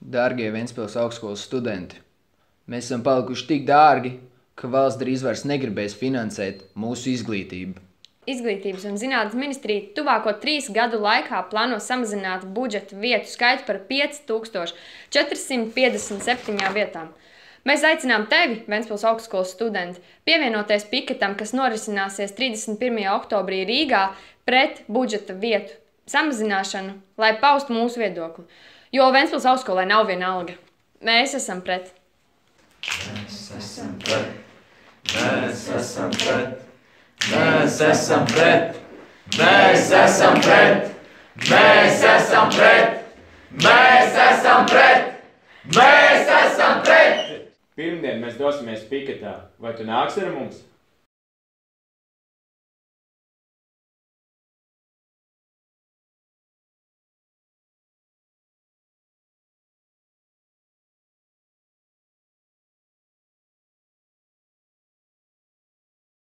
Dārgie Ventspils augstskolas studenti, mēs esam palikuši tik dārgi, ka valsts drīz vairs negribēs finansēt mūsu izglītību. Izglītības un zinātnes ministrija tuvāko 3 gadu laikā plāno samazināt budžeta vietu skaitu par 5457 vietām. Mēs aicinām tevi, Ventspils augstskolas studenti, pievienoties piketam, kas norisināsies 31. oktobrī Rīgā pret budžeta vietu samazināšanu, lai paustu mūsu viedokli. Jo Ventspils augstskolai nav vienalga. Mēs esam pret. Mēs esam pret. Mēs esam pret. Mēs esam pret. Mēs esam pret. Mēs esam pret. Mēs esam pret. Mēs esam pret. Pirmdien mēs dosimies piketā. Vai tu nāksi ar mums?